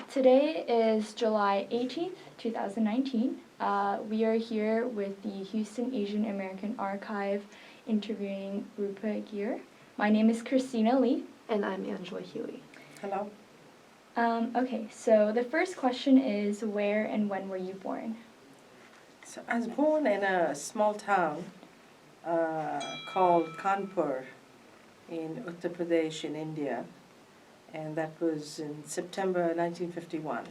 Today is July 18th, 2019. We are here with the Houston Asian American Archive interviewing Roopa Gir. My name is Christina Lee. And I'm Angela Huey. Hello. Okay, so the first question is, where and when were you born? So I was born in a small town called Kanpur in Uttar Pradesh in India, and that was in September 1951.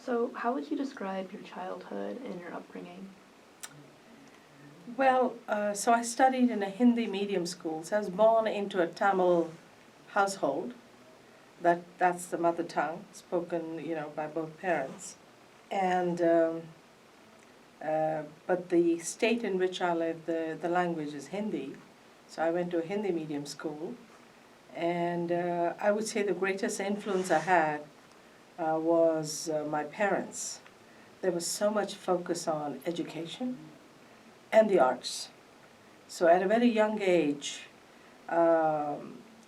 So how would you describe your childhood and your upbringing? Well, so I studied in a Hindi medium school. So I was born into a Tamil household. That's the mother tongue, spoken, by both parents. And but the state in which I live, the language is Hindi. So I went to a Hindi medium school. And I would say the greatest influence I had was my parents. There was so much focus on education and the arts. So at a very young age, I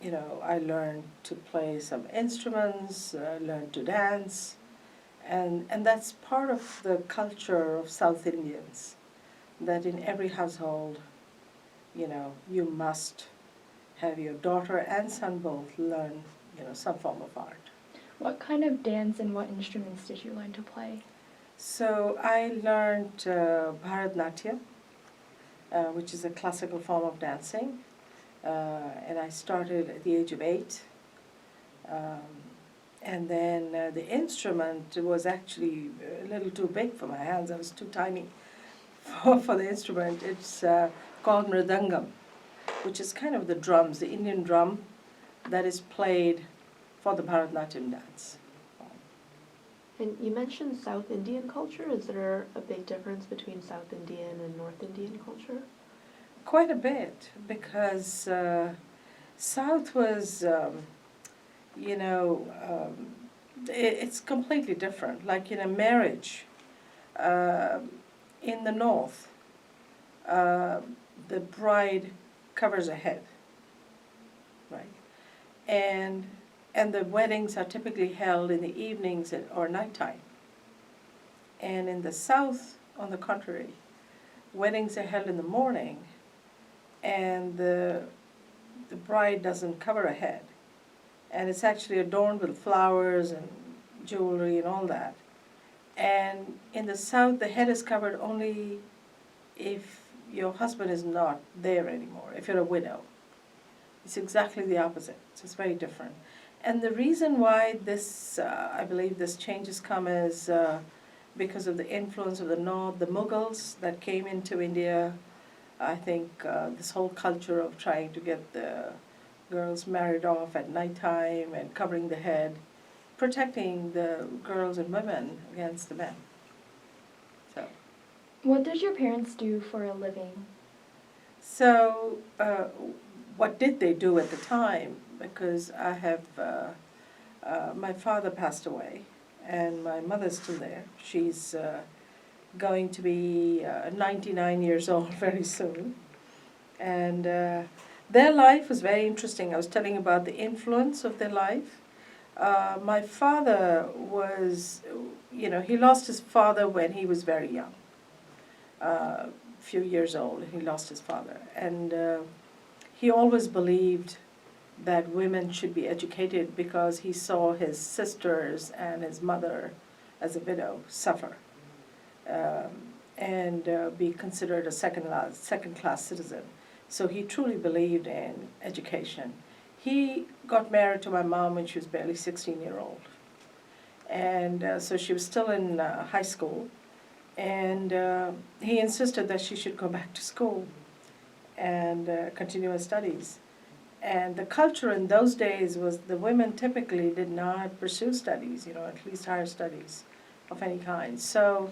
learned to play some instruments, learned to dance, and that's part of the culture of South Indians, that in every household, you must have your daughter and son both learn, some form of art. What kind of dance and what instruments did you learn to play? So I learned Bharatnatyam, which is a classical form of dancing, and I started at the age of 8. And then the instrument was actually a little too big for my hands. I was too tiny for the instrument. It's called mridangam, which is kind of the drums, the Indian drum that is played for the Bharatnatyam dance. And you mentioned South Indian culture. Is there a big difference between South Indian and North Indian culture? Quite a bit, because South was, it's completely different. Like in a marriage, in the North, the bride covers her head, right? And the weddings are typically held in the evenings or nighttime. And in the South, on the contrary, weddings are held in the morning, and the bride doesn't cover her head. And it's actually adorned with flowers and jewelry and all that. And in the South, the head is covered only if your husband is not there anymore, if you're a widow. It's exactly the opposite. So it's very different. And the reason why this, I believe this change has come is because of the influence of the North, the Mughals that came into India. I think this whole culture of trying to get the girls married off at nighttime and covering the head, protecting the girls and women against the men. So. What did your parents do for a living? So, what did they do at the time? Because I have, my father passed away, and my mother's still there. She's going to be 99 years old very soon. And their life was very interesting. I was telling about the influence of their life. My father was, he lost his father when he was very young. A few years old, he lost his father. And he always believed that women should be educated because he saw his sisters and his mother as a widow suffer and be considered a second-class citizen. So he truly believed in education. He got married to my mom when she was barely 16-year-old. And so she was still in high school. And he insisted that she should go back to school and continue her studies. And the culture in those days was the women typically did not pursue studies, at least higher studies of any kind. So,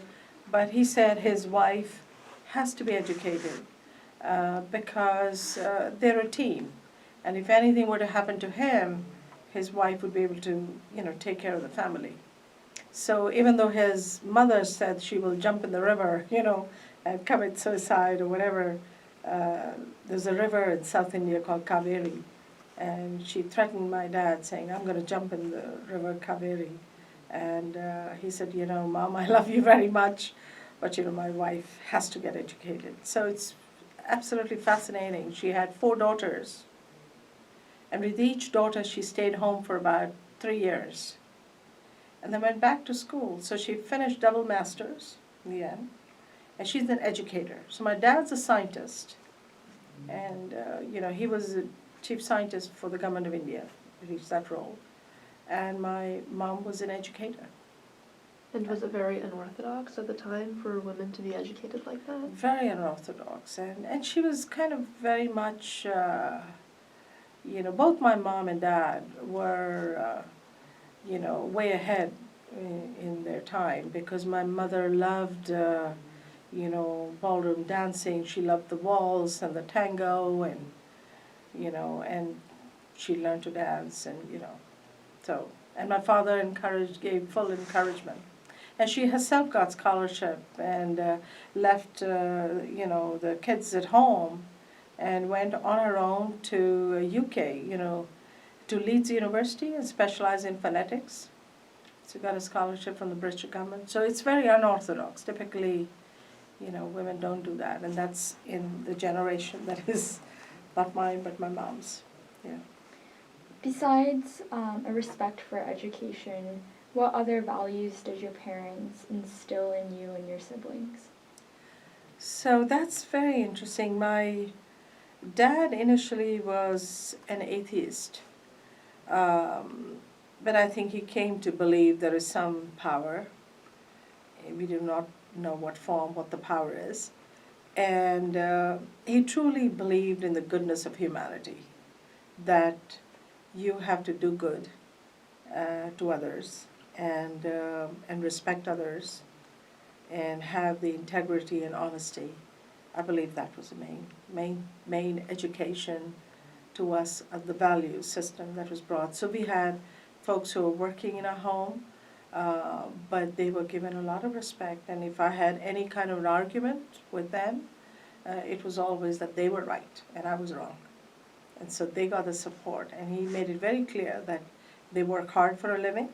but he said his wife has to be educated because they're a team. And if anything were to happen to him, his wife would be able to, take care of the family. So even though his mother said she will jump in the river, and commit suicide or whatever, there's a river in South India called Kaveri, And she threatened my dad, saying, I'm going to jump in the river Kaveri. And he said, Mom, I love you very much, but, my wife has to get educated. So it's absolutely fascinating. She had 4 daughters. And with each daughter, she stayed home for about 3 years. And then went back to school. So she finished double masters in the end. And she's an educator. So my dad's a scientist. And, he was a chief scientist for the government of India. He reached that role. And my mom was an educator. And was it very unorthodox at the time for women to be educated like that? Very unorthodox. And she was kind of very much, both my mom and dad were, way ahead in their time, because my mother loved, ballroom dancing. She loved the waltz and the tango, and, and she learned to dance, and, so. And my father gave full encouragement. And she herself got scholarship and left, the kids at home and went on her own to UK, to Leeds University and specialized in phonetics. So got a scholarship from the British government. So it's very unorthodox. Typically, women don't do that. And that's in the generation that is not mine, but my mom's. Yeah. Besides a respect for education, what other values did your parents instill in you and your siblings? So that's very interesting. My dad initially was an atheist, but I think he came to believe there is some power. We do not know what the power is. And he truly believed in the goodness of humanity, that you have to do good to others and respect others and have the integrity and honesty. I believe that was the main education to us of the value system that was brought. So we had folks who were working in our home, but they were given a lot of respect. And if I had any kind of an argument with them, it was always that they were right and I was wrong. And so they got the support. And he made it very clear that they work hard for a living.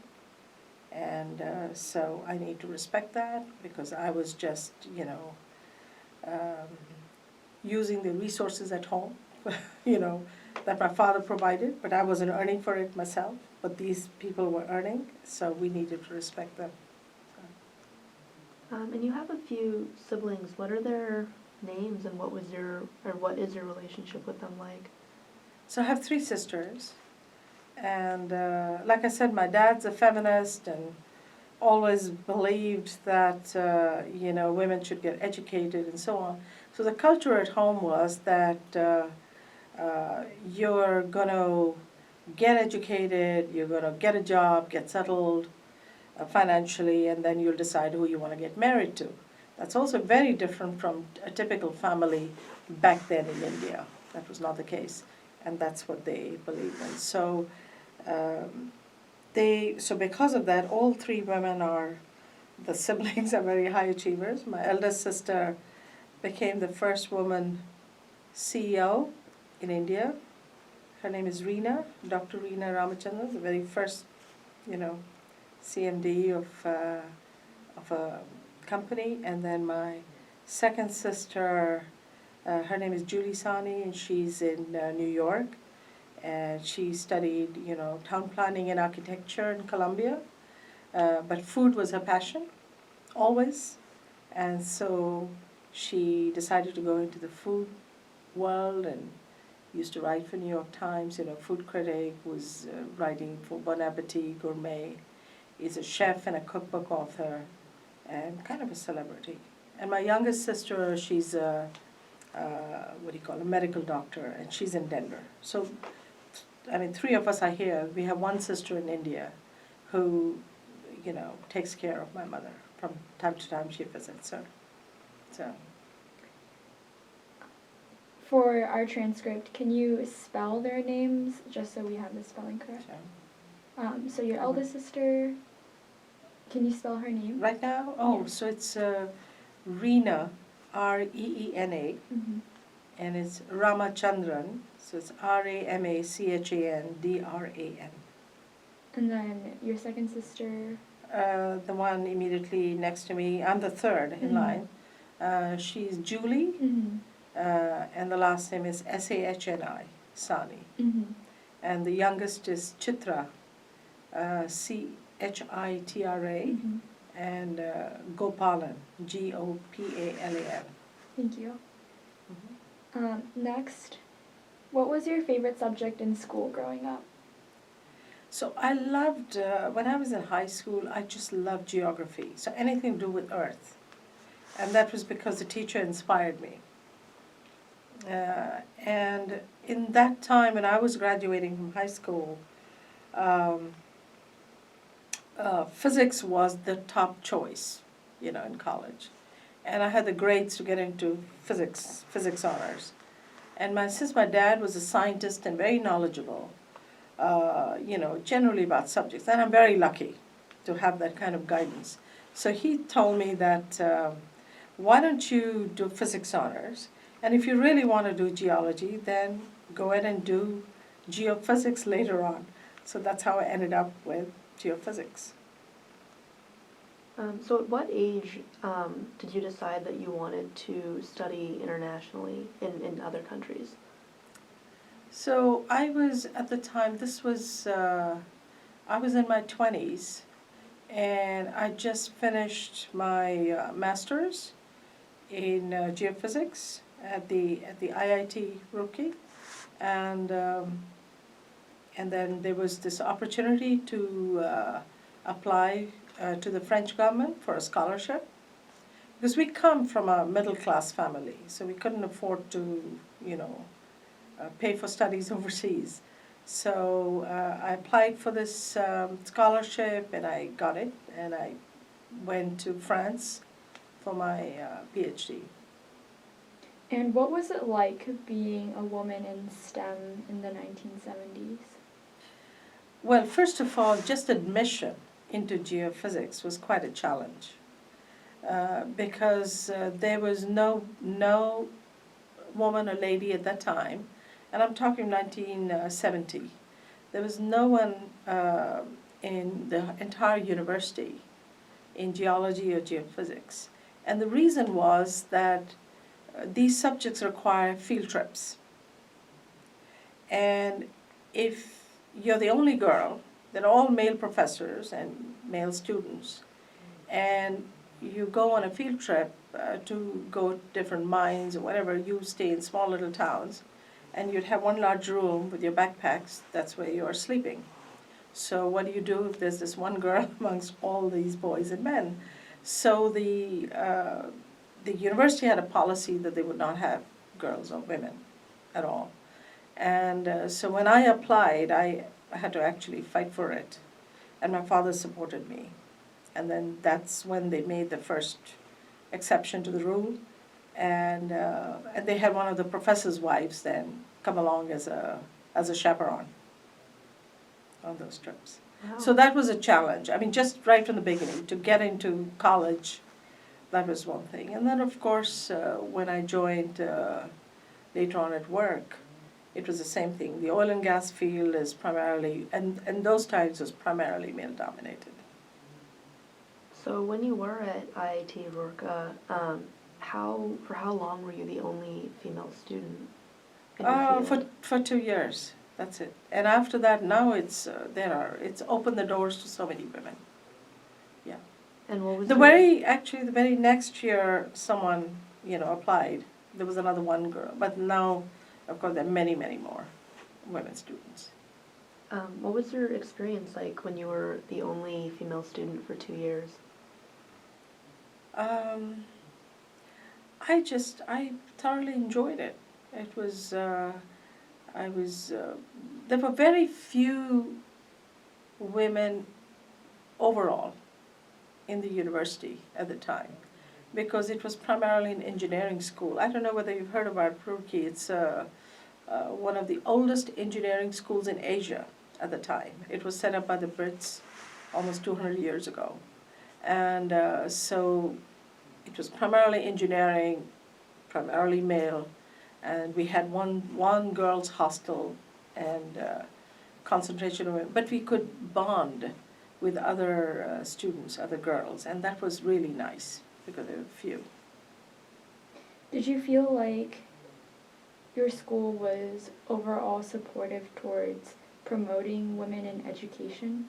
And so I need to respect that, because I was just, using the resources at home, that my father provided, but I wasn't earning for it myself. But these people were earning, so we needed to respect them. And you have a few siblings. What are their names, and what is your relationship with them like? So I have 3 sisters. And like I said, my dad's a feminist and always believed that, women should get educated and so on. So the culture at home was that you're going to get educated, you're going to get a job, get settled financially, and then you'll decide who you want to get married to. That's also very different from a typical family back then in India. That was not the case. And that's what they believed in. So because of that, all 3 women the siblings are very high achievers. My eldest sister became the first woman CEO in India. Her name is Reena, Dr. Reena Ramachandran, the very first, CMD of a company. And then my second sister, her name is Julie Sani, and she's in New York. And she studied, town planning and architecture in Columbia. But food was her passion, always. And so she decided to go into the food world and used to write for New York Times, food critic, was writing for Bon Appetit Gourmet, is a chef and a cookbook author, and kind of a celebrity. And my youngest sister, she's a medical doctor, and she's in Denver. So, 3 of us are here. We have one sister in India who, takes care of my mother. From time to time she visits her. So. For our transcript, can you spell their names, just so we have the spelling correct? Sure. So your eldest sister, can you spell her name? Right now? Oh, yeah. So it's Reena, Reena, Mm-hmm. and it's Ramachandran, so it's Ramachandran. And then your second sister? The one immediately next to me, I'm the third in line. She's Julie, and the last name is Sahni, Sani. And the youngest is Chitra, Chitra, and Gopalan, Gopalan. Thank you. Next, what was your favorite subject in school growing up? So I loved, when I was in high school, I just loved geography. So anything to do with Earth. And that was because the teacher inspired me. And in that time when I was graduating from high school, physics was the top choice, in college. And I had the grades to get into physics honors. And since my dad was a scientist and very knowledgeable, generally about subjects, and I'm very lucky to have that kind of guidance. So he told me that, why don't you do physics honors? And if you really want to do geology, then go ahead and do geophysics later on. So that's how I ended up with geophysics. So at what age did you decide that you wanted to study internationally in other countries? So I was, at the time, I was in my 20s, and I just finished my master's in geophysics at the IIT Roorkee, and then there was this opportunity to apply to the French government for a scholarship, because we come from a middle-class family, so we couldn't afford to, pay for studies overseas. So I applied for this scholarship, and I got it, and I went to France for my PhD. And what was it like being a woman in STEM in the 1970s? Well, first of all, just admission into geophysics was quite a challenge, because there was no woman or lady at that time, and I'm talking 1970. There was no one in the entire university in geology or geophysics. And the reason was that these subjects require field trips. And if you're the only girl, they're all male professors and male students, and you go on a field trip to go to different mines or whatever, you stay in small little towns, and you'd have one large room with your backpacks, that's where you are sleeping. So what do you do if there's this one girl amongst all these boys and men? So the university had a policy that they would not have girls or women at all. And so when I applied, I had to actually fight for it, and my father supported me. And then that's when they made the first exception to the rule, and they had one of the professors' wives then come along as a chaperone on those trips. Wow. So that was a challenge. I mean, just right from the beginning, to get into college, that was one thing. And then, of course, when I joined later on at work, it was the same thing. The oil and gas field is primarily, and those times was primarily male-dominated. So when you were at IIT Roorkee, for how long were you the only female student in your field? For 2 years. That's it. And after that, now it's opened the doors to so many women. Yeah. And what was The very next year, someone applied. There was another one girl, but now, of course, there are many, many more women students. What was your experience like when you were the only female student for 2 years? I thoroughly enjoyed it. It was, there were very few women overall in the university at the time, because it was primarily an engineering school. I don't know whether you've heard about Roorkee. It's one of the oldest engineering schools in Asia at the time. It was set up by the Brits almost 200 years ago. And so it was primarily engineering, primarily male, And we had one girls' hostel and concentration room, but we could bond with other students, other girls, and that was really nice because there were few. Did you feel like your school was overall supportive towards promoting women in education?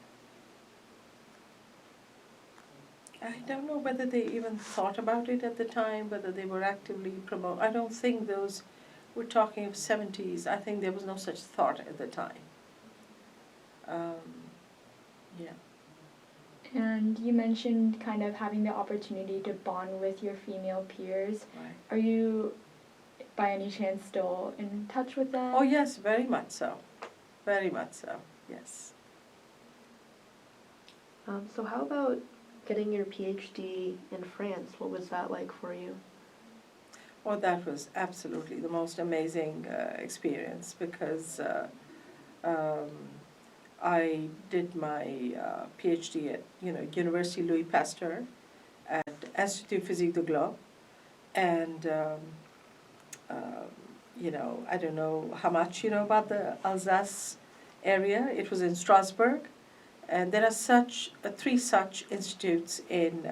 I don't know whether they even thought about it at the time, whether they were actively promote. I don't think those, we're talking of 70s, I think there was no such thought at the time. Yeah. And you mentioned kind of having the opportunity to bond with your female peers. Right. Are you, by any chance, still in touch with them? Oh yes, very much so. Very much so, yes. So how about getting your PhD in France? What was that like for you? Well, that was absolutely the most amazing experience because I did my PhD at University Louis Pasteur at Institut Physique de Globe, and I don't know how much you know about the Alsace area. It was in Strasbourg, and there are three such institutes in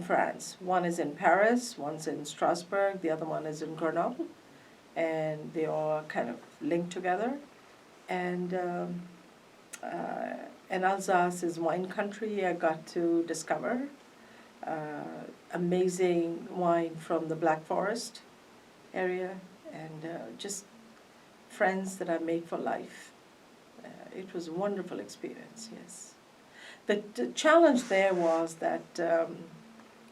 France. One is in Paris, one's in Strasbourg, the other one is in Grenoble, and they all kind of linked together. And Alsace is wine country. I got to discover amazing wine from the Black Forest area, and just friends that I made for life. It was a wonderful experience, yes. The challenge there was that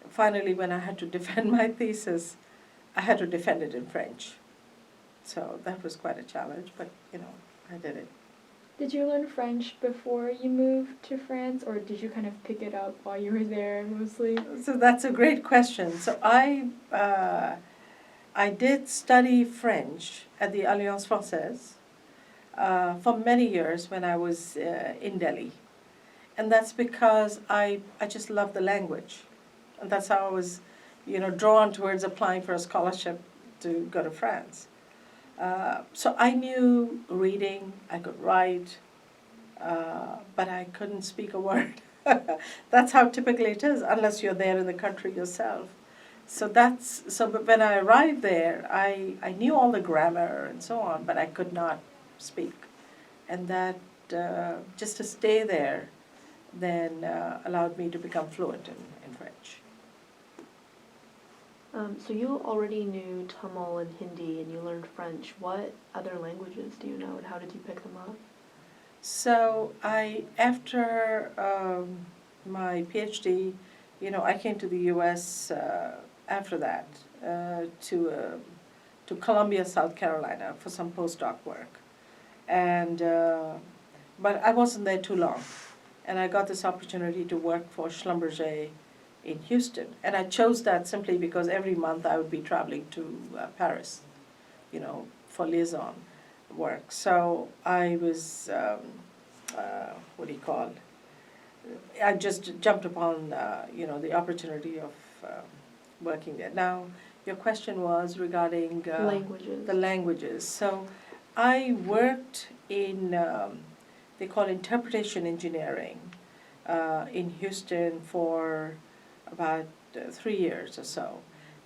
finally when I had to defend my thesis, I had to defend it in French. So that was quite a challenge, but I did it. Did you learn French before you moved to France, or did you kind of pick it up while you were there mostly? So that's a great question. So I did study French at the Alliance Française for many years when I was in Delhi. And that's because I just love the language. And that's how I was, drawn towards applying for a scholarship to go to France. So I knew reading, I could write, but I couldn't speak a word. That's how typically it is, unless you're there in the country yourself. But when I arrived there, I knew all the grammar and so on, but I could not speak. And that, just to stay there, then allowed me to become fluent in French. So you already knew Tamil and Hindi, and you learned French. What other languages do you know, and how did you pick them up? So after my PhD, I came to the U.S. After that to Columbia, South Carolina for some postdoc work, and but I wasn't there too long, and I got this opportunity to work for Schlumberger in Houston, and I chose that simply because every month I would be traveling to Paris, for liaison work. So I was, I just jumped upon, the opportunity of working there. Now, your question was regarding Languages. the languages. So I worked in, they call interpretation engineering in Houston for about 3 years or so.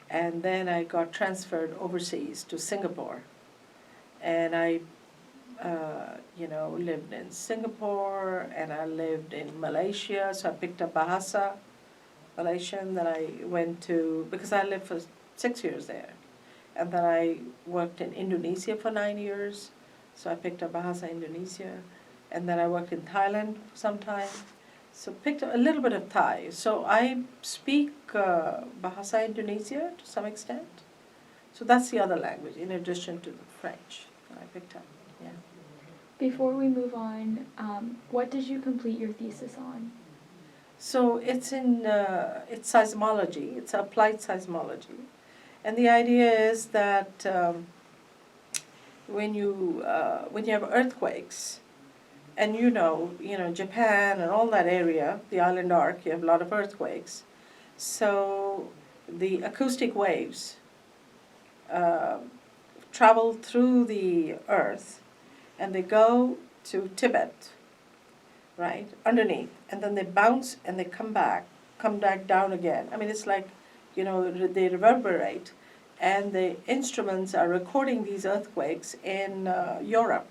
And then I got transferred overseas to Singapore. And I, lived in Singapore, and I lived in Malaysia, so I picked up Bahasa Malaysian. Then I went to, because I lived for 6 years there. And then I worked in Indonesia for 9 years, so I picked up Bahasa Indonesia. And then I worked in Thailand for some time, so picked up a little bit of Thai. So I speak Bahasa Indonesia to some extent. So that's the other language, in addition to the French that I picked up, yeah. Before we move on, what did you complete your thesis on? So it's it's seismology, it's applied seismology. And the idea is that when you have earthquakes, and Japan and all that area, the island arc, you have a lot of earthquakes. So the acoustic waves travel through the earth, and they go to Tibet, right, underneath, and then they bounce and they come back down again. I mean, it's like, they reverberate, and the instruments are recording these earthquakes in Europe.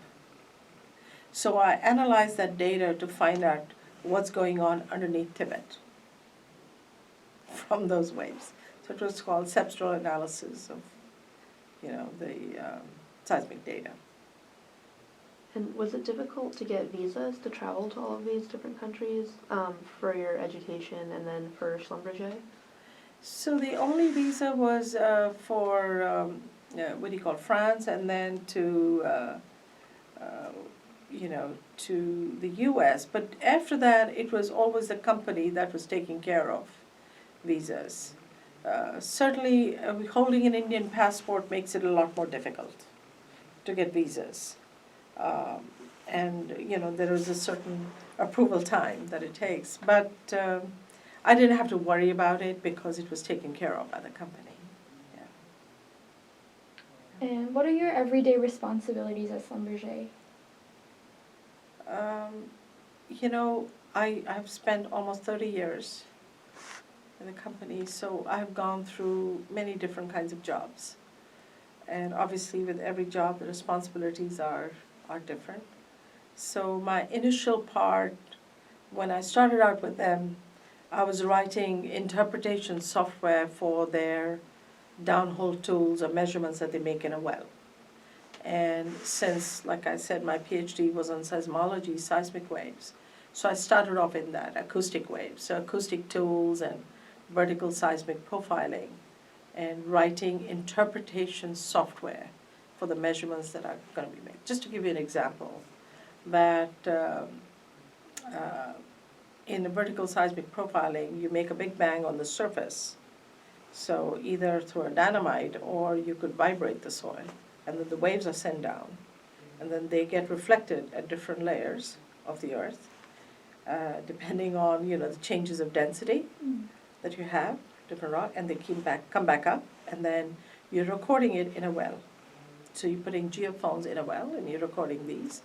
So I analyzed that data to find out what's going on underneath Tibet from those waves. So it was called cepstral analysis of, the seismic data. And was it difficult to get visas to travel to all of these different countries for your education and then for Schlumberger? So the only visa was for, France, and then to the US. But after that, it was always the company that was taking care of visas. Certainly, holding an Indian passport makes it a lot more difficult to get visas. And there is a certain approval time that it takes. But I didn't have to worry about it because it was taken care of by the company. Yeah. And what are your everyday responsibilities at Schlumberger? I've spent almost 30 years in the company, so I've gone through many different kinds of jobs. And obviously with every job, the responsibilities are different. So my initial part, when I started out with them, I was writing interpretation software for their downhole tools or measurements that they make in a well. And since, like I said, my PhD was on seismology, seismic waves, so I started off in that, acoustic waves, so acoustic tools and vertical seismic profiling, and writing interpretation software for the measurements that are going to be made. Just to give you an example, that in the vertical seismic profiling, you make a big bang on the surface, so either through a dynamite or you could vibrate the soil, and then the waves are sent down, and then they get reflected at different layers of the earth, depending on the changes of density that you have, different rock, and they come back up, and then you're recording it in a well. So you're putting geophones in a well, and you're recording these.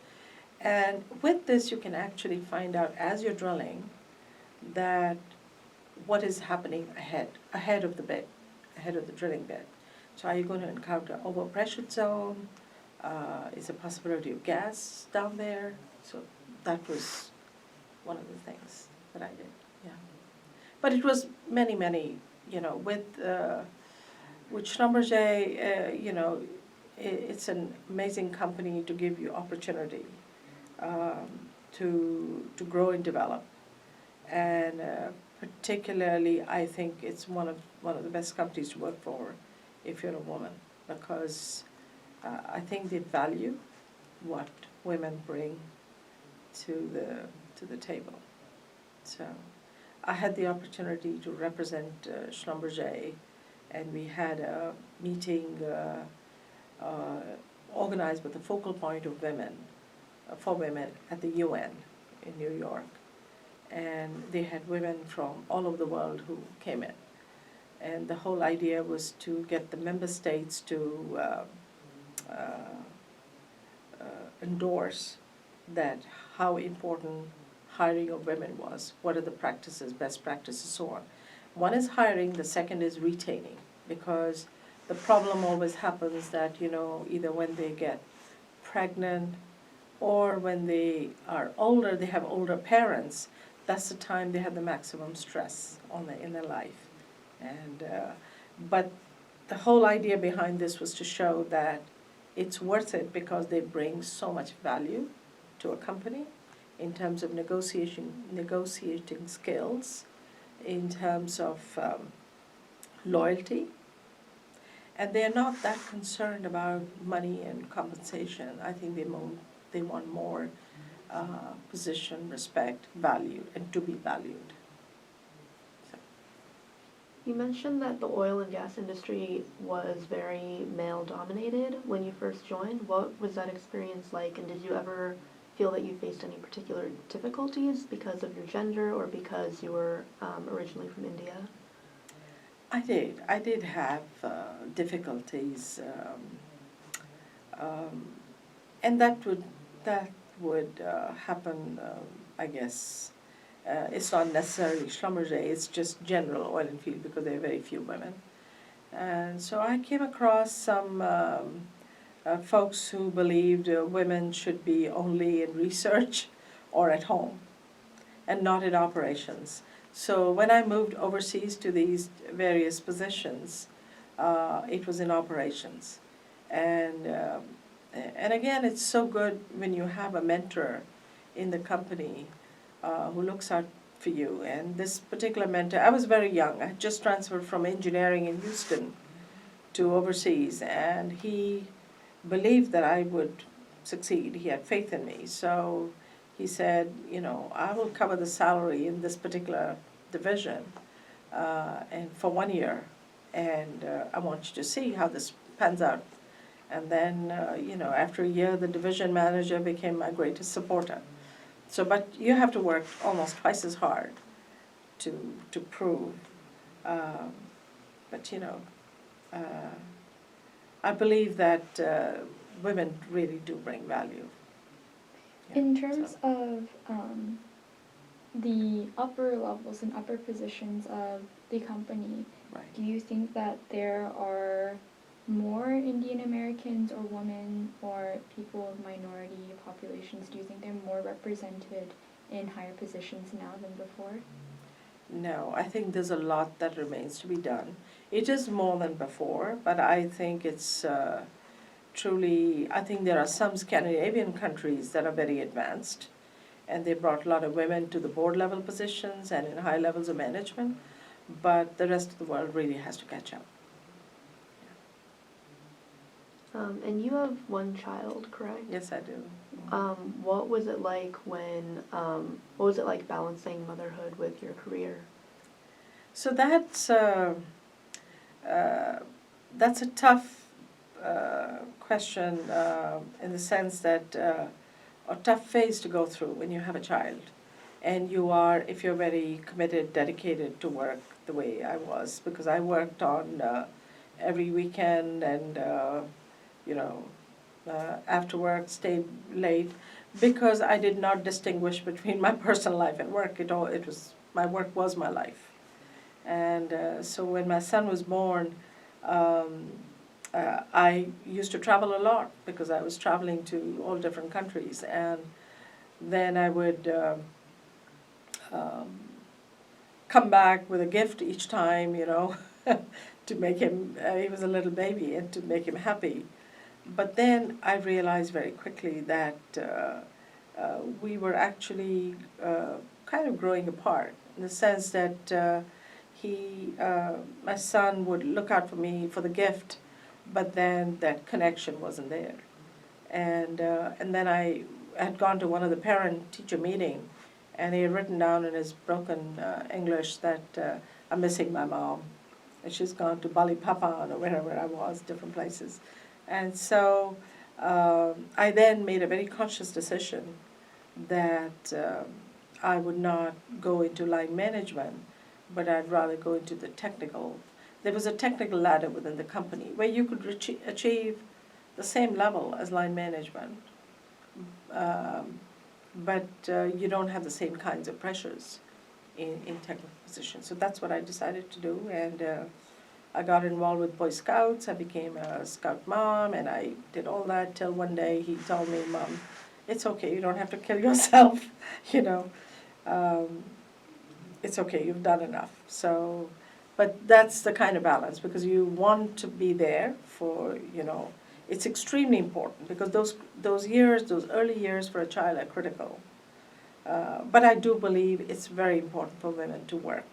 And with this, you can actually find out as you're drilling that what is happening ahead of the bed, ahead of the drilling bed. So are you going to encounter overpressure zone? Is a possibility of gas down there? So that was one of the things that I did, yeah. But it was many, with Schlumberger, it's an amazing company to give you opportunity to grow and develop. And particularly, I think it's one of the best companies to work for if you're a woman, because I think they value what women bring to the table. So I had the opportunity to represent Schlumberger, and we had a meeting organized with the focal point of women, for women at the UN in New York. And they had women from all over the world who came in. And the whole idea was to get the member states to endorse that how important hiring of women was, what are the practices, best practices, so on. One is hiring, the second is retaining, because the problem always happens that, either when they get pregnant or when they are older, they have older parents, that's the time they have the maximum stress in their life. And but the whole idea behind this was to show that it's worth it because they bring so much value to a company in terms of negotiating skills, in terms of loyalty. And they're not that concerned about money and compensation. I think they want more position, respect, value, and to be valued. So. You mentioned that the oil and gas industry was very male-dominated when you first joined. What was that experience like, and did you ever feel that you faced any particular difficulties because of your gender or because you were originally from India? I did have difficulties, and that would happen. I guess it's not necessarily Schlumberger. It's just general oil and field because there are very few women. And so I came across some folks who believed women should be only in research or at home and not in operations. So when I moved overseas to these various positions, it was in operations. And again, it's so good when you have a mentor in the company who looks out for you. And this particular mentor, I was very young. I had just transferred from engineering in Houston to overseas, and he believed that I would succeed. He had faith in me. So he said, you know, I will cover the salary in this particular division and for 1 year, and I want you to see how this pans out. And then, you know, after a year, the division manager became my greatest supporter. So, but you have to work almost twice as hard to prove. But, you know, I believe that women really do bring value. Yeah, In terms so. of the upper levels and upper positions of the company, Right. do you think that there are more Indian Americans or women or people of minority populations? Do you think they're more represented in higher positions now than before? No, I think there's a lot that remains to be done. It is more than before, but I think it's truly, I think there are some Scandinavian countries that are very advanced, and they brought a lot of women to the board level positions and in high levels of management, but the rest of the world really has to catch up. And you have one child, correct? Yes, I do. What was it like what was it like balancing motherhood with your career? So that's a tough question in the sense that a tough phase to go through when you have a child, and you are, if you're very committed, dedicated to work the way I was, because I worked on every weekend and you know after work stayed late because I did not distinguish between my personal life and work. It was my work was my life. And so when my son was born, I used to travel a lot because I was traveling to all different countries. And then I would come back with a gift each time, you know, to make him, he was a little baby, and to make him happy. But then I realized very quickly that we were actually kind of growing apart in the sense that my son would look out for me for the gift, but then that connection wasn't there. And then I had gone to one of the parent-teacher meeting, and he had written down in his broken English that I'm missing my mom, and she's gone to Balikpapan or wherever I was, different places. And so I then made a very conscious decision that I would not go into line management, but I'd rather go into the technical. There was a technical ladder within the company where you could achieve the same level as line management, but you don't have the same kinds of pressures in technical positions. So that's what I decided to do, and I got involved with Boy Scouts. I became a scout mom, and I did all that till one day he told me, "Mom, it's okay, you don't have to kill yourself, you know. It's okay, you've done enough." So, but that's the kind of balance, because you want to be there for, you know, it's extremely important because those years, those early years for a child are critical. But I do believe it's very important for women to work.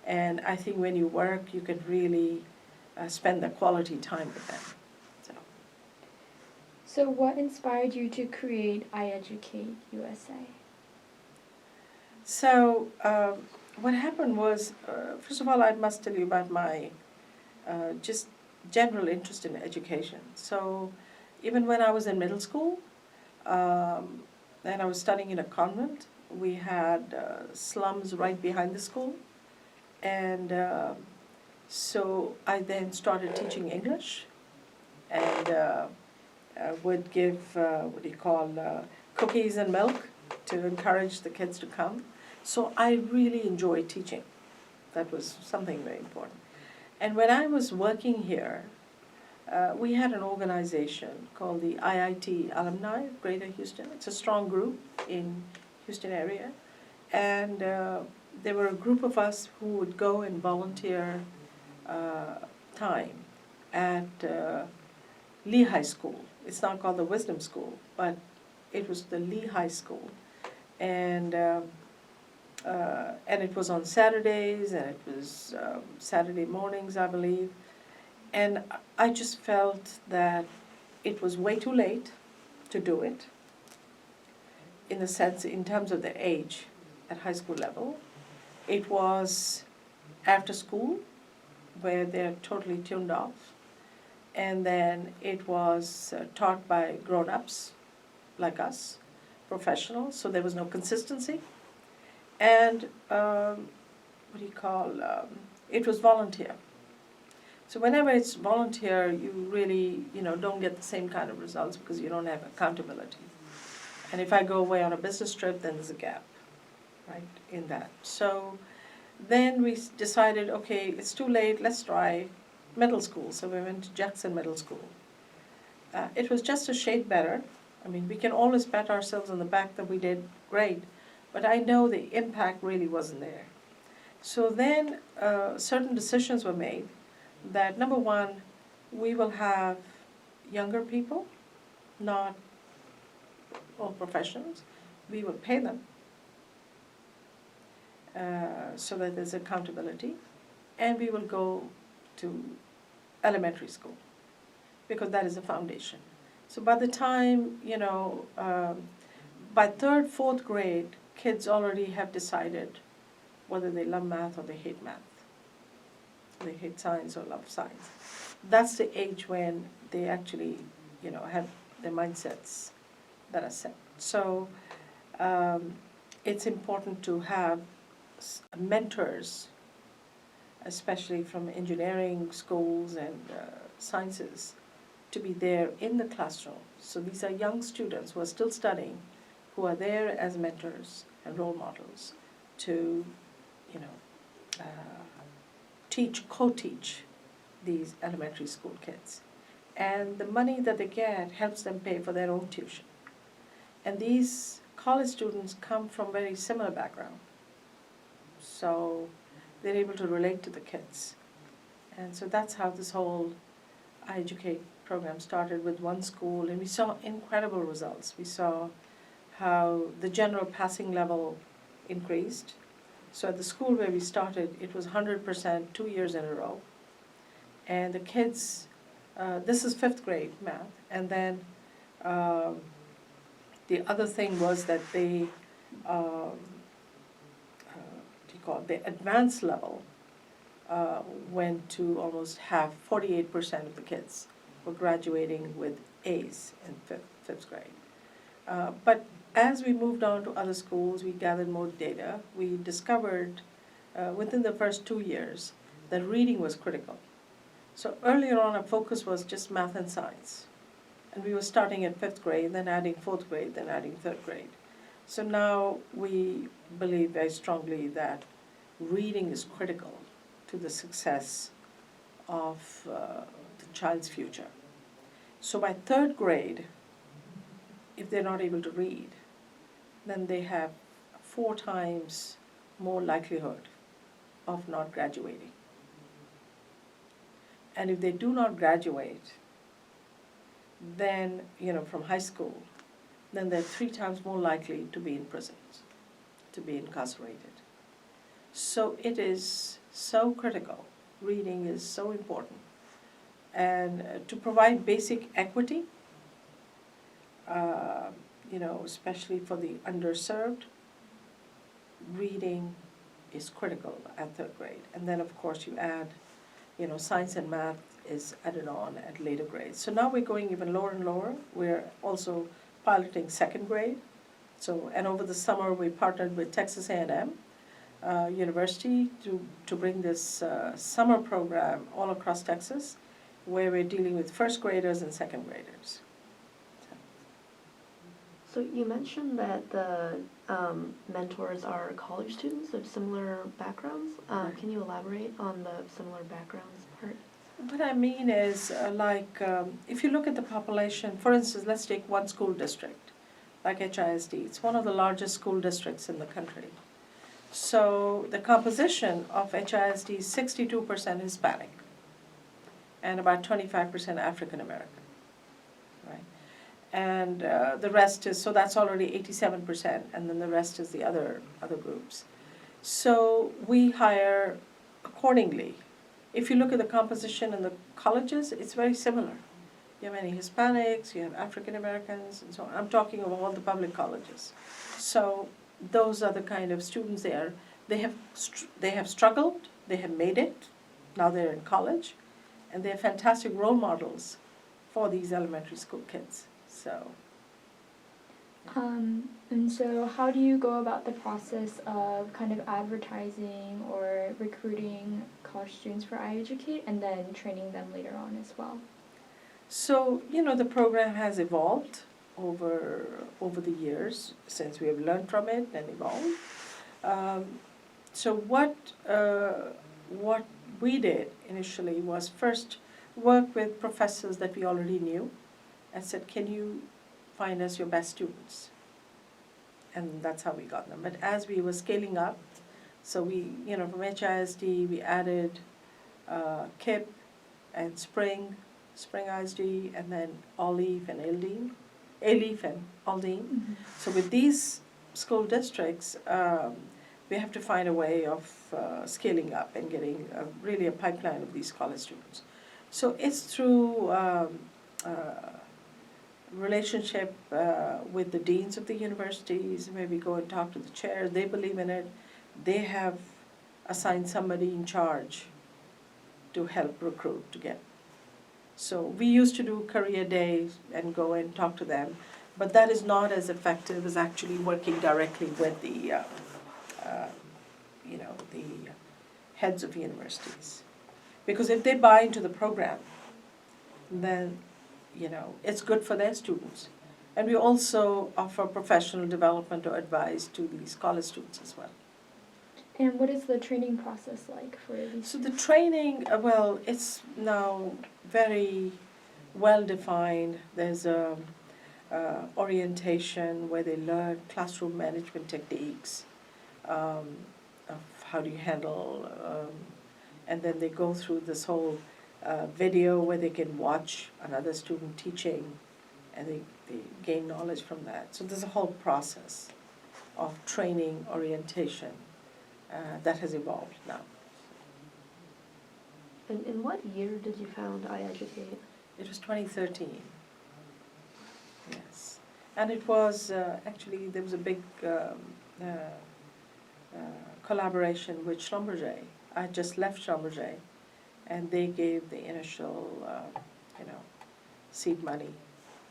And I think when you work, you can really spend the quality time with them. So what inspired you to create iEducateUSA? So what happened was, first of all, I must tell you about my just general interest in education. So even when I was in middle school, and I was studying in a convent, we had slums right behind the school. And So I then started teaching English and would give, cookies and milk to encourage the kids to come. So I really enjoyed teaching. That was something very important. And when I was working here, we had an organization called the IIT Alumni of Greater Houston. It's a strong group in Houston area. And there were a group of us who would go and volunteer time at Lee High School. It's not called the Wisdom School, but it was the Lee High School. And it was on Saturdays, and it was Saturday mornings, I believe. And I just felt that it was way too late to do it, in the sense, in terms of the age at high school level. It was after school, where they're totally tuned off. And then it was taught by grown-ups like us, professionals, so there was no consistency. And it was volunteer. So whenever it's volunteer, you really, don't get the same kind of results because you don't have accountability. And if I go away on a business trip, then there's a gap, right, in that. So then we decided, okay, it's too late, let's try middle school. So we went to Jackson Middle School. It was just a shade better. I mean, we can always pat ourselves on the back that we did great, but I know the impact really wasn't there. So then certain decisions were made that, number one, we will have younger people, not all professionals. We will pay them so that there's accountability, and we will go to elementary school because that is the foundation. So by the time, by third, fourth grade, kids already have decided whether they love math or they hate math. They hate science or love science. That's the age when they actually, have their mindsets that are set. So it's important to have mentors, especially from engineering schools and sciences, to be there in the classroom. So these are young students who are still studying, who are there as mentors and role models to, co-teach these elementary school kids. And the money that they get helps them pay for their own tuition. And these college students come from very similar background. So they're able to relate to the kids. And so that's how this whole iEducate program started, with one school, and we saw incredible results. We saw how the general passing level increased. So at the school where we started, it was 100% 2 years in a row. And the kids, this is 5th grade math, and then the other thing was that they, the advanced level went to almost half, 48% of the kids were graduating with A's in 5th grade. But as we moved on to other schools, we gathered more data. We discovered within the first 2 years that reading was critical. So earlier on, our focus was just math and science. And we were starting at 5th grade, then adding 4th grade, then adding 3rd grade. So now we believe very strongly that reading is critical to the success of the child's future. So by 3rd grade, if they're not able to read, then they have 4 times more likelihood of not graduating. And if they do not graduate, then, from high school, then they're 3 times more likely to be in prisons, to be incarcerated. So it is so critical. Reading is so important. And to provide basic equity, especially for the underserved, reading is critical at 3rd grade. And then, of course, you add, science and math is added on at later grades. So now we're going even lower and lower. We're also piloting 2nd grade. So, and over the summer, we partnered with Texas A&M University to bring this summer program all across Texas, where we're dealing with first graders and second graders. So you mentioned that the mentors are college students of similar backgrounds. Can you elaborate on the similar backgrounds part? What I mean is, if you look at the population, for instance, let's take one school district, like HISD. It's one of the largest school districts in the country. So the composition of HISD is 62% Hispanic and about 25% African American, right? And the rest is, so that's already 87%, and then the rest is the other groups. So we hire accordingly. If you look at the composition in the colleges, it's very similar. You have many Hispanics, you have African Americans, and so on. I'm talking of all the public colleges. So those are the kind of students they have struggled, they have made it, now they're in college, and they're fantastic role models for these elementary school kids. So. And so how do you go about the process of kind of advertising or recruiting college students for iEducate and then training them later on as well? So, the program has evolved over the years since we have learned from it and evolved. So what we did initially was first work with professors that we already knew and said, can you find us your best students? And that's how we got them. But as we were scaling up, so we, from HISD, we added KIP and Spring ISD, and then Olive and Aldine, Alif and Aldine. Mm-hmm. So with these school districts, we have to find a way of scaling up and getting really a pipeline of these college students. So it's through relationship with the deans of the universities, where we go and talk to the chair. They believe in it. They have assigned somebody in charge to help recruit to get. So we used to do career days and go and talk to them, but that is not as effective as actually working directly with the heads of universities. Because if they buy into the program, then it's good for their students. And we also offer professional development or advice to these college students as well. And what is the training process like for these? So the training, it's now very well defined. There's a orientation where they learn classroom management techniques, of how do you handle, and then they go through this whole video where they can watch another student teaching, and they gain knowledge from that. So there's a whole process of training orientation that has evolved now. And in what year did you found iEducate? It was 2013. Yes. And it was, actually, there was a big collaboration with Schlumberger. I had just left Schlumberger, and they gave the initial, seed money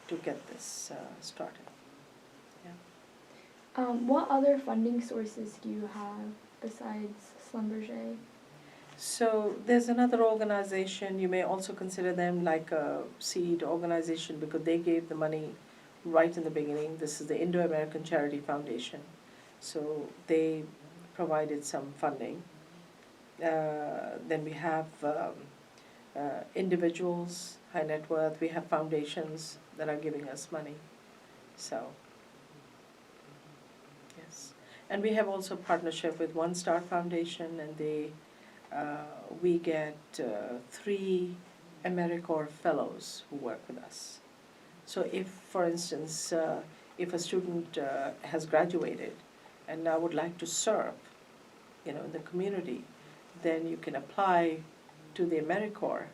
to get this started. Yeah. What other funding sources do you have besides Schlumberger? So there's another organization, you may also consider them like a seed organization because they gave the money right in the beginning. This is the IndoAmerican Charity Foundation. So they provided some funding. Then we have individuals, high net worth, we have foundations that are giving us money. So, yes. And we have also partnership with One Star Foundation, and we get 3 AmeriCorps fellows who work with us. So if, for instance, if a student has graduated and now would like to serve, in the community, then you can apply to the AmeriCorps,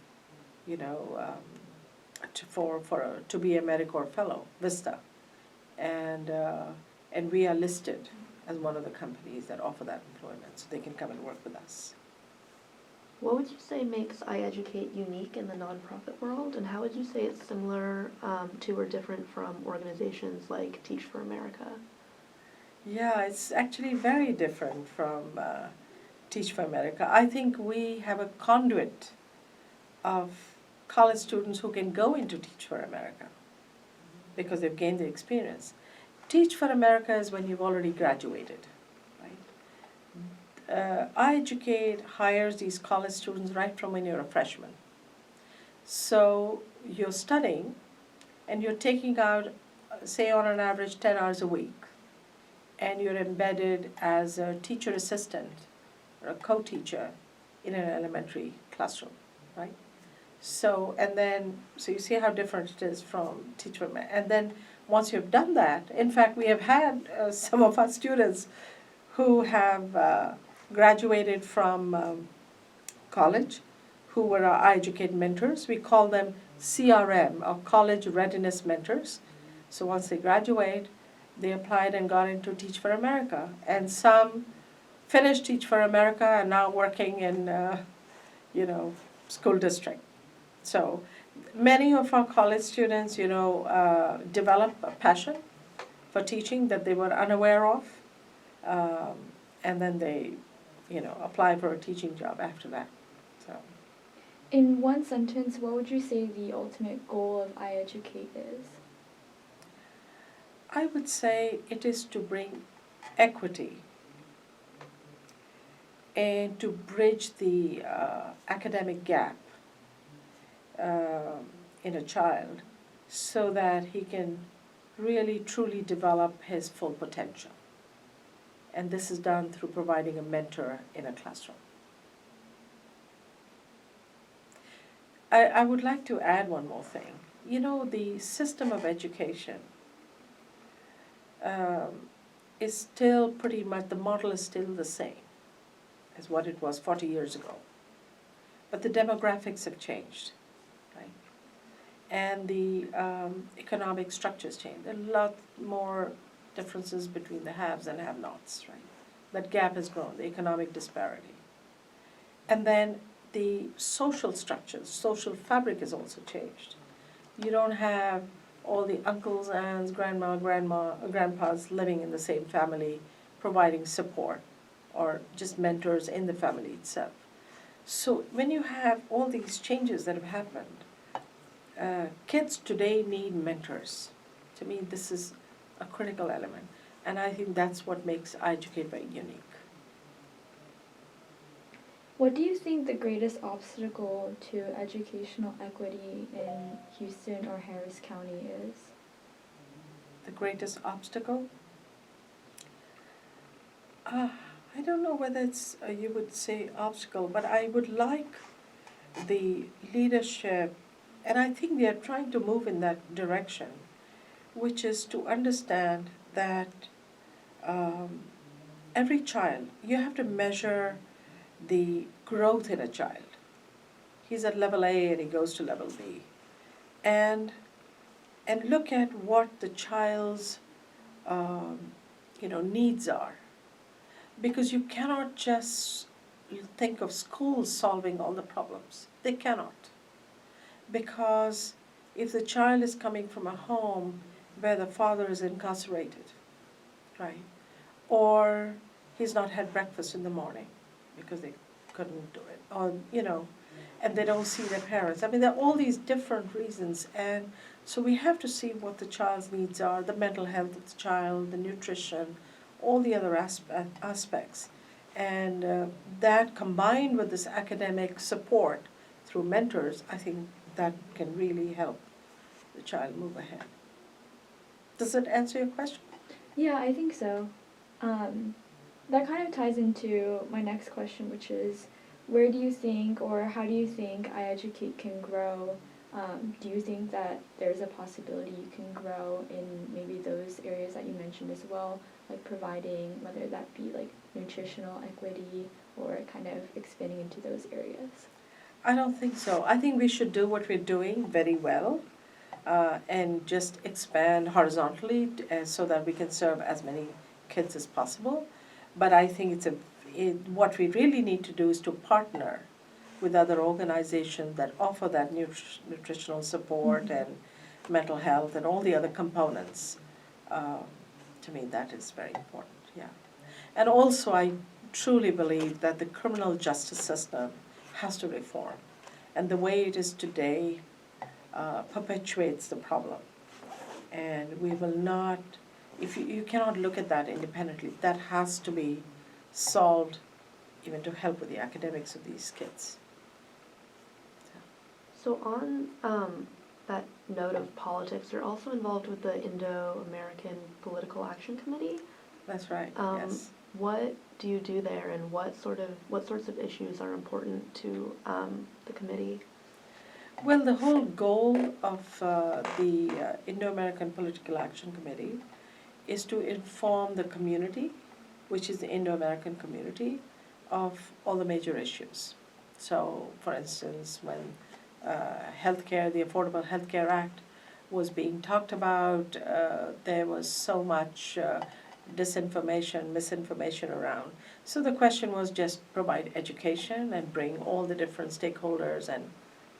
to be a AmeriCorps fellow, VISTA, and we are listed as one of the companies that offer that employment, so they can come and work with us. What would you say makes iEducate unique in the nonprofit world, and how would you say it's similar to or different from organizations like Teach for America? Yeah, it's actually very different from Teach for America. I think we have a conduit of college students who can go into Teach for America because they've gained the experience. Teach for America is when you've already graduated, right? iEducate hires these college students right from when you're a freshman. So you're studying and you're taking out, say on an average, 10 hours a week, and you're embedded as a teacher assistant or a co-teacher in an elementary classroom, right? So, and then, so you see how different it is from teacher. And then once you've done that, in fact, we have had some of our students who have graduated from college, who were our iEducate mentors. We call them CRM, or College Readiness Mentors. So once they graduate, they applied and got into Teach for America. And some finished Teach for America and now working in, school district. So many of our college students, develop a passion for teaching that they were unaware of, and then they, apply for a teaching job after that. So In one sentence, what would you say the ultimate goal of iEducate is? I would say it is to bring equity and to bridge the academic gap in a child so that he can really truly develop his full potential. And this is done through providing a mentor in a classroom. I would like to add one more thing. The system of education is still pretty much, the model is still the same as what it was 40 years ago. But the demographics have changed, right? And the economic structures changed. There are a lot more differences between the haves and have-nots, right? That gap has grown, the economic disparity. And then the social structures, social fabric has also changed. You don't have all the uncles, aunts, grandpas living in the same family, providing support, or just mentors in the family itself. So when you have all these changes that have happened, kids today need mentors. To me, this is a critical element, and I think that's what makes iEducate very unique. What do you think the greatest obstacle to educational equity in Houston or Harris County is? The greatest obstacle? I don't know whether it's, you would say obstacle, but I would like the leadership, and I think they are trying to move in that direction, which is to understand that every child, you have to measure the growth in a child. He's at level A and he goes to level B. And look at what the child's needs are. Because you cannot just think of schools solving all the problems. They cannot. Because if the child is coming from a home where the father is incarcerated, right? Or he's not had breakfast in the morning because they couldn't do it, or, and they don't see their parents. I mean, there are all these different reasons, and so we have to see what the child's needs are, the mental health of the child, the nutrition, all the other aspects. And that combined with this academic support through mentors, I think that can really help the child move ahead. Does that answer your question? Yeah, I think so. That kind of ties into my next question, which is, where do you think, or how do you think iEducate can grow? Do you think that there's a possibility you can grow in maybe those areas that you mentioned as well, like providing, whether that be like nutritional equity or kind of expanding into those areas? I don't think so. I think we should do what we're doing very well and just expand horizontally so that we can serve as many kids as possible. But I think what we really need to do is to partner with other organizations that offer that nutritional support and mental health and all the other components. To me, that is very important, yeah. And also, I truly believe that the criminal justice system has to reform. And the way it is today perpetuates the problem. And we will not, if you cannot look at that independently, that has to be solved even to help with the academics of these kids. So on that note of politics, you're also involved with the IndoAmerican Political Action Committee. That's right, yes. What do you do there, and what sorts of issues are important to the committee? Well, the whole goal of the Indo-American Political Action Committee is to inform the community, which is the Indo-American community, of all the major issues. So, for instance, when healthcare, the Affordable Health Care Act was being talked about, there was so much disinformation, misinformation around. So the question was just provide education and bring all the different stakeholders and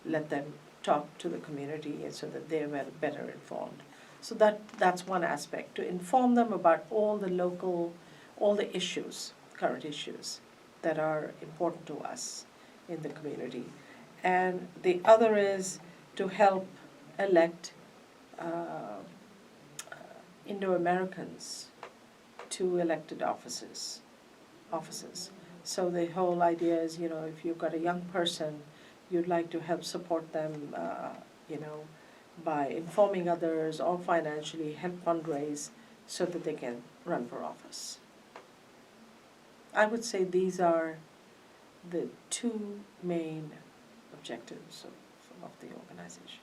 let them talk to the community so that they were better informed. So that's one aspect, to inform them about all the issues, current issues that are important to us in the community. And the other is to help elect Indo-Americans to elected offices. So the whole idea is, if you've got a young person, you'd like to help support them, by informing others or financially help fundraise so that they can run for office. I would say these are the two main objectives of the organization.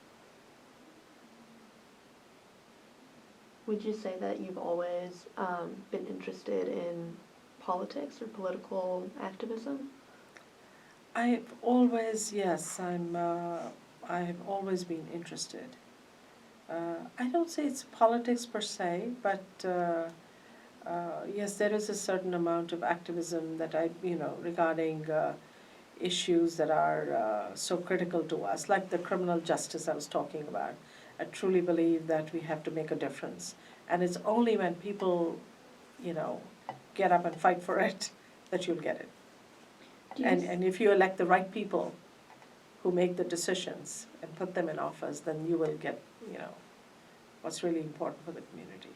Would you say that you've always been interested in politics or political activism? I've always, yes, I have always been interested. I don't say it's politics per se, but yes, there is a certain amount of activism that regarding issues that are so critical to us, like the criminal justice I was talking about. I truly believe that we have to make a difference. And it's only when people, get up and fight for it that you'll get it. And if you elect the right people who make the decisions and put them in office, then you will get, what's really important for the community.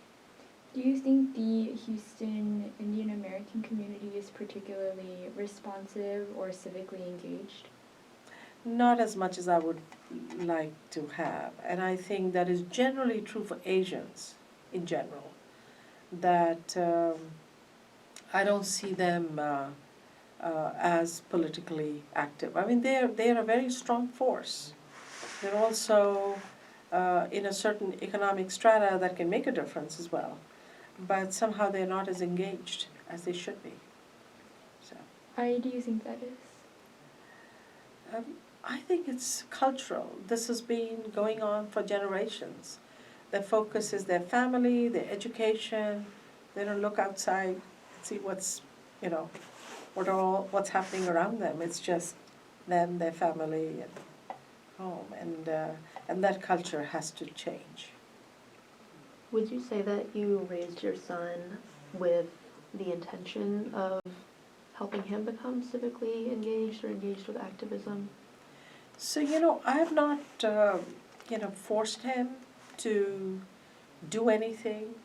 Do you think the Houston Indian American community is particularly responsive or civically engaged? Not as much as I would like to have. And I think that is generally true for Asians in general, that I don't see them as politically active. I mean, they're a very strong force. They're also in a certain economic strata that can make a difference as well. But somehow they're not as engaged as they should be. So, Why do you think that is? I think it's cultural. This has been going on for generations. Their focus is their family, their education. They don't look outside and see what's happening around them. It's just them, their family, and home. And that culture has to change. Would you say that you raised your son with the intention of helping him become civically engaged or engaged with activism? So, I have not, forced him to do anything.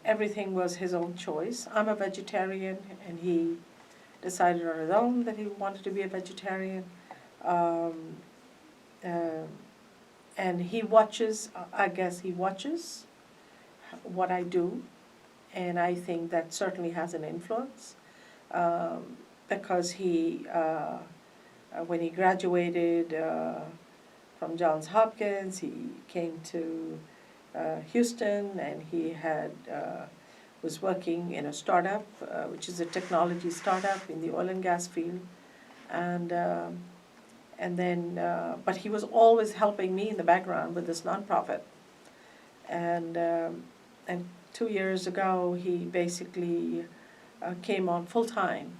Everything was his own choice. I'm a vegetarian, and he decided on his own that he wanted to be a vegetarian. And he watches, what I do, and I think that certainly has an influence, because he, when he graduated from Johns Hopkins, he came to Houston, and he was working in a startup, which is a technology startup in the oil and gas field, but he was always helping me in the background with this nonprofit. And 2 years ago, he basically came on full time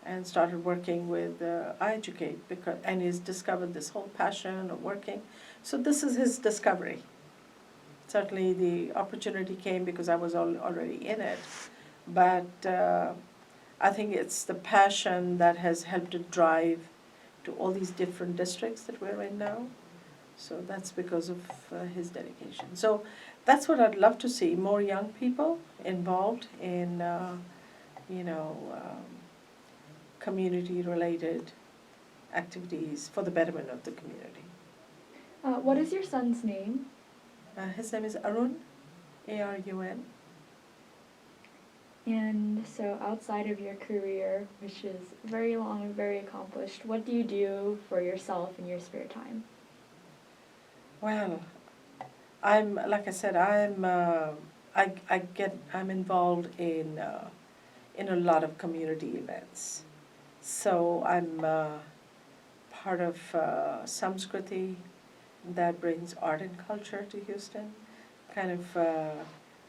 and started working with iEducate, and he's discovered this whole passion of working. So this is his discovery. certainly the opportunity came because I was already in it. But I think it's the passion that has helped to drive to all these different districts that we're in now. So that's because of his dedication. So that's what I'd love to see, more young people involved in, community-related activities for the betterment of the community. What is your son's name? His name is Arun, A-R-U-N. And so outside of your career, which is very long and very accomplished, what do you do for yourself in your spare time? Well, I'm like I said, I'm involved in a lot of community events. So I'm part of Samskriti that brings art and culture to Houston, kind of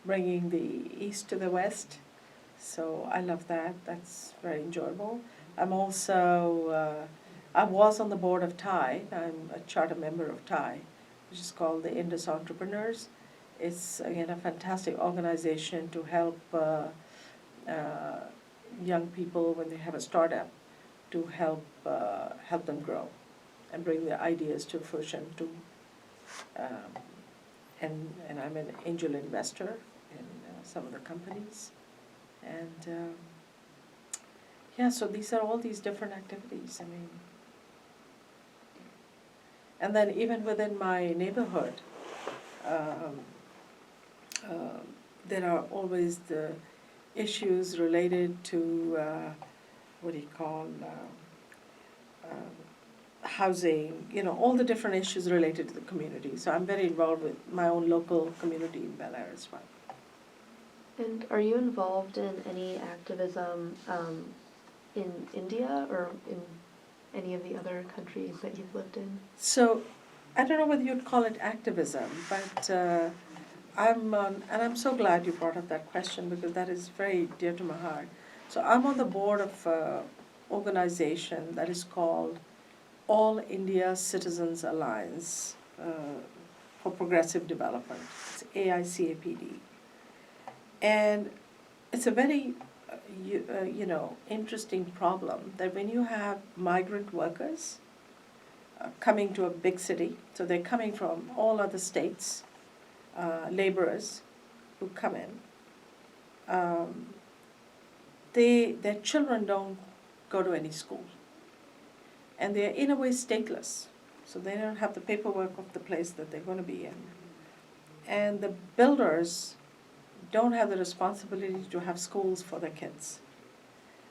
bringing the East to the West. So I love that. That's very enjoyable. I'm also, I was on the board of TIE. I'm a charter member of TIE, which is called the Indus Entrepreneurs. It's, again, a fantastic organization to help young people when they have a startup, to help them grow and bring their ideas to fruition. And I'm an angel investor in some of the companies. And yeah, so these are all these different activities. I mean, and then even within my neighborhood, there are always the issues related to what do you call housing, all the different issues related to the community. So I'm very involved with my own local community in Bel Air as well. And are you involved in any activism in India or in any of the other countries that you've lived in? So I don't know whether you'd call it activism, but and I'm so glad you brought up that question because that is very dear to my heart. So I'm on the board of an organization that is called All India Citizens Alliance for Progressive Development. It's AICAPD. And it's a very, interesting problem that when you have migrant workers coming to a big city, so they're coming from all other states, laborers who come in, their children don't go to any school. And they're in a way stateless, so they don't have the paperwork of the place that they're going to be in. And the builders don't have the responsibility to have schools for their kids.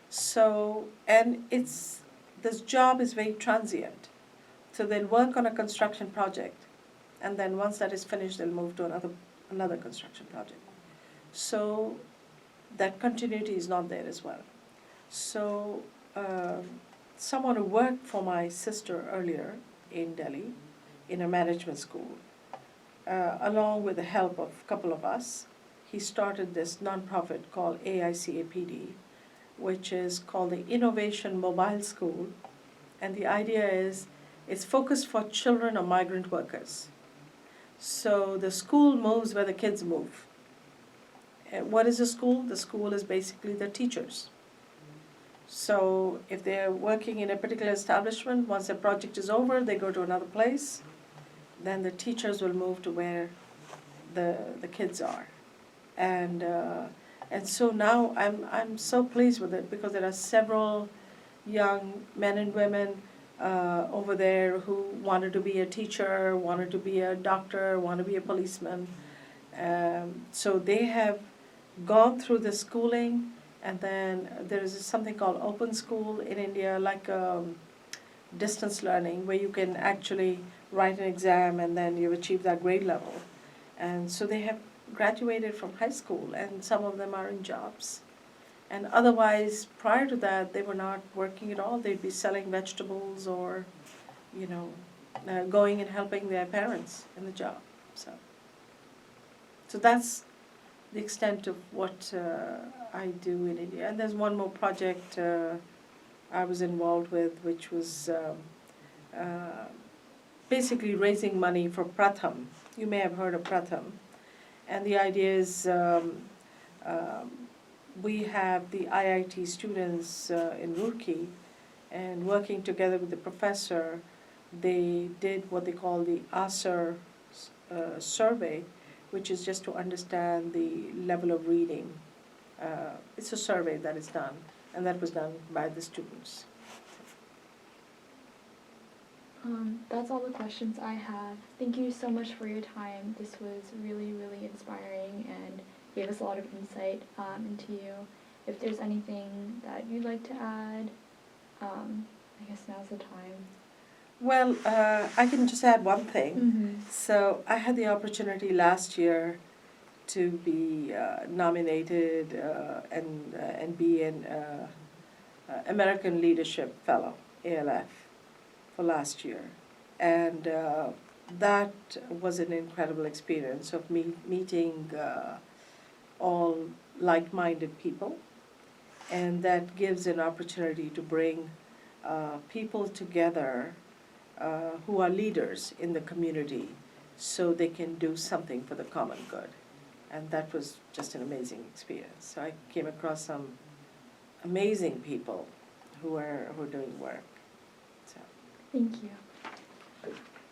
So, and this job is very transient. So they'll work on a construction project, and then once that is finished, they'll move to another construction project. So that continuity is not there as well. So someone who worked for my sister earlier in Delhi, in a management school, along with the help of a couple of us, he started this nonprofit called AICAPD, which is called the Innovation Mobile School. And the idea is it's focused for children of migrant workers. So the school moves where the kids move. What is the school? The school is basically the teachers. So if they're working in a particular establishment, once their project is over, they go to another place. Then the teachers will move to where the kids are. And so now I'm so pleased with it because there are several young men and women over there who wanted to be a teacher, wanted to be a doctor, wanted to be a policeman. So they have gone through the schooling, and then there is something called open school in India, like distance learning, where you can actually write an exam and then you achieve that grade level. And so they have graduated from high school, and some of them are in jobs. And otherwise, prior to that, they were not working at all. They'd be selling vegetables or, going and helping their parents in the job. So that's the extent of what I do in India. And there's one more project I was involved with, which was basically raising money for Pratham. You may have heard of Pratham. And the idea is we have the IIT students in Roorkee, and working together with the professor, they did what they call the ASER survey, which is just to understand the level of reading. It's a survey that is done, and that was done by the students. That's all the questions I have. Thank you so much for your time. This was really, really inspiring and gave us a lot of insight into you. If there's anything that you'd like to add, I guess now's the time. Well, I can just add one thing. Mm-hmm. So I had the opportunity last year to be nominated and be an American Leadership Fellow, ALF, for last year. And that was an incredible experience of meeting all like-minded people. And that gives an opportunity to bring people together who are leaders in the community so they can do something for the common good. And that was just an amazing experience. So I came across some amazing people who are doing work. So. Thank you.